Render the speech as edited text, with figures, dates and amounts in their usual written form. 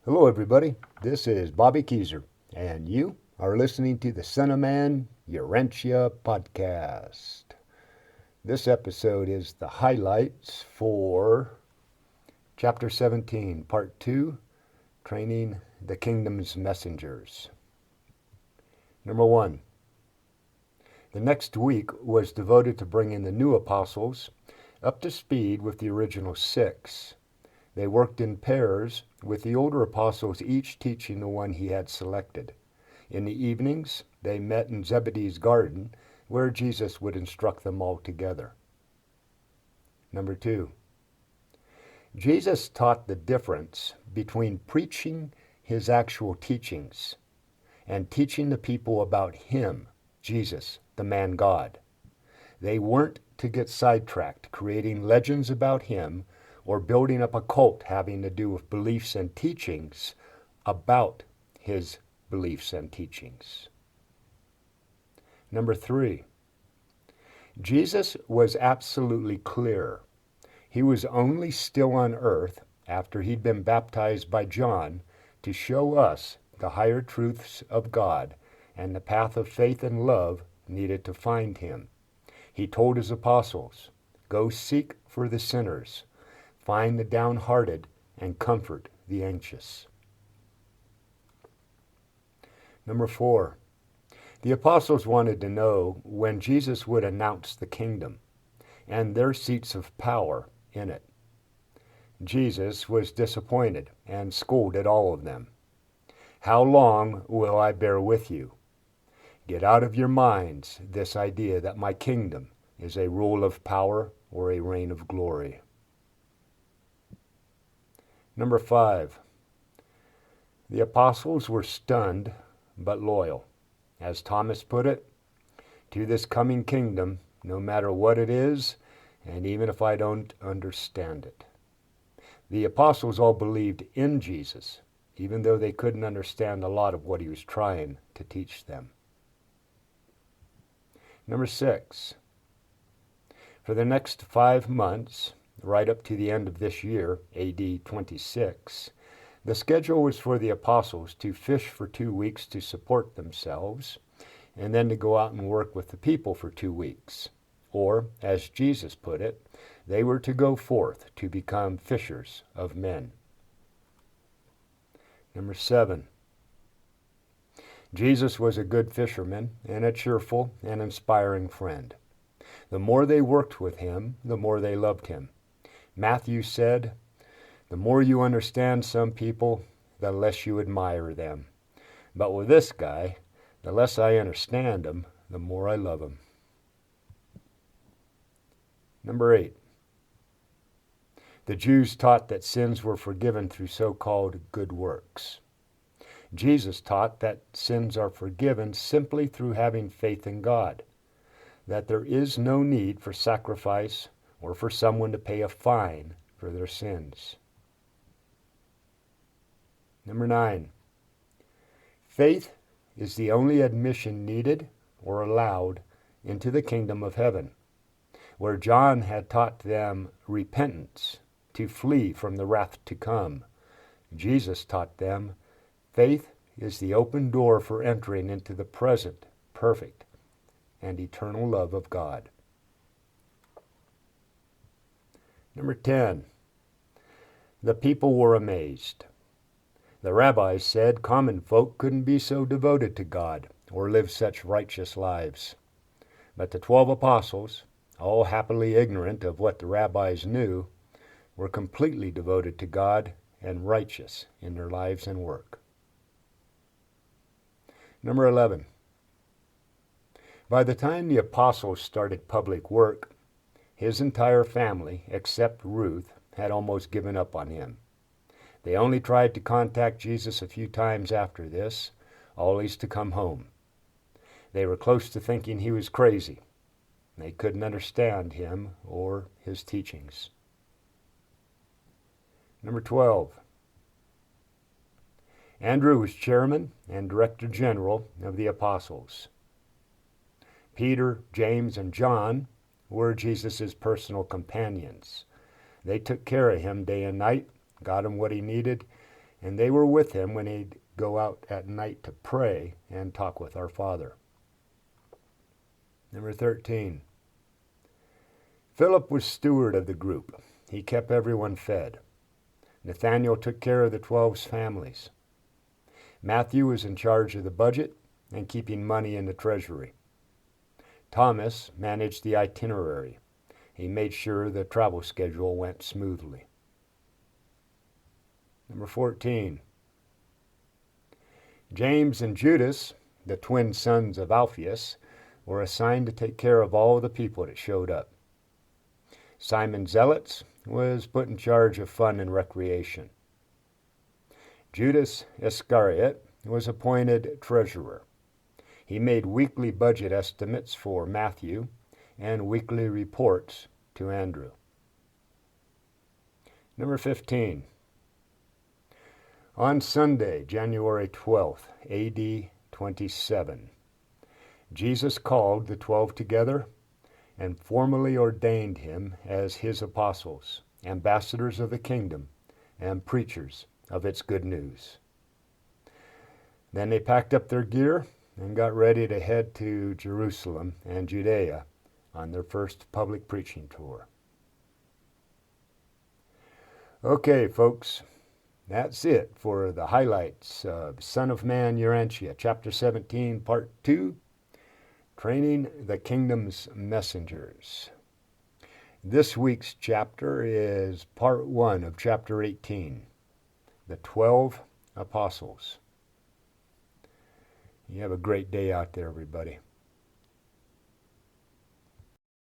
Hello, everybody. This is Bobby Keyser, and you are listening to the Son of Man Urantia podcast. This episode is the highlights for Chapter 17, Part 2, Training the Kingdom's Messengers. Number 1. The next week was devoted to bringing the new apostles up to speed with the original 6. They worked in pairs, with the older apostles each teaching the one he had selected. In the evenings, they met in Zebedee's garden, where Jesus would instruct them all together. Number 2. Jesus taught the difference between preaching his actual teachings and teaching the people about him, Jesus, the man God. They weren't to get sidetracked, creating legends about him or building up a cult having to do with beliefs and teachings about his beliefs and teachings. Number 3, Jesus was absolutely clear. He was only still on earth after he'd been baptized by John to show us the higher truths of God and the path of faith and love needed to find him. He told his apostles, "Go seek for the sinners, find the downhearted, and comfort the anxious." Number 4, the apostles wanted to know when Jesus would announce the kingdom and their seats of power in it. Jesus was disappointed and scolded all of them. "How long will I bear with you? Get out of your minds this idea that my kingdom is a rule of power or a reign of glory." Number 5, the apostles were stunned but loyal. As Thomas put it, "To this coming kingdom, no matter what it is, and even if I don't understand it." The apostles all believed in Jesus, even though they couldn't understand a lot of what he was trying to teach them. Number 6, for the next 5 months, right up to the end of this year, AD 26, the schedule was for the apostles to fish for 2 weeks to support themselves, and then to go out and work with the people for 2 weeks. Or, as Jesus put it, they were to go forth to become fishers of men. Number 7, Jesus was a good fisherman and a cheerful and inspiring friend. The more they worked with him, the more they loved him. Matthew said, "The more you understand some people, the less you admire them. But with this guy, the less I understand him, the more I love him." Number 8, the Jews taught that sins were forgiven through so-called good works. Jesus taught that sins are forgiven simply through having faith in God, that there is no need for sacrifice or for someone to pay a fine for their sins. Number 9, faith is the only admission needed or allowed into the kingdom of heaven. Where John had taught them repentance to flee from the wrath to come, Jesus taught them faith is the open door for entering into the present, perfect, and eternal love of God. Number 10, the people were amazed. The rabbis said common folk couldn't be so devoted to God or live such righteous lives. But the 12 apostles, all happily ignorant of what the rabbis knew, were completely devoted to God and righteous in their lives and work. Number 11, by the time the apostles started public work, his entire family, except Ruth, had almost given up on him. They only tried to contact Jesus a few times after this, always to come home. They were close to thinking he was crazy. They couldn't understand him or his teachings. Number 12, Andrew was chairman and director general of the apostles. Peter, James, and John were Jesus' personal companions. They took care of him day and night, got him what he needed, and they were with him when he'd go out at night to pray and talk with our Father. Number 13. Philip was steward of the group. He kept everyone fed. Nathanael took care of the 12's families. Matthew was in charge of the budget and keeping money in the treasury. Thomas managed the itinerary. He made sure the travel schedule went smoothly. Number 14. James and Judas, the twin sons of Alphaeus, were assigned to take care of all the people that showed up. Simon Zealots was put in charge of fun and recreation. Judas Iscariot was appointed treasurer. He made weekly budget estimates for Matthew and weekly reports to Andrew. Number 15. On Sunday, January 12th, AD 27, Jesus called the 12 together and formally ordained him as his apostles, ambassadors of the kingdom, and preachers of its good news. Then they packed up their gear and got ready to head to Jerusalem and Judea on their first public preaching tour. Okay, folks, that's it for the highlights of Son of Man, Urantia, Chapter 17, Part 2, Training the Kingdom's Messengers. This week's chapter is Part 1 of Chapter 18, the 12 Apostles. You have a great day out there, everybody.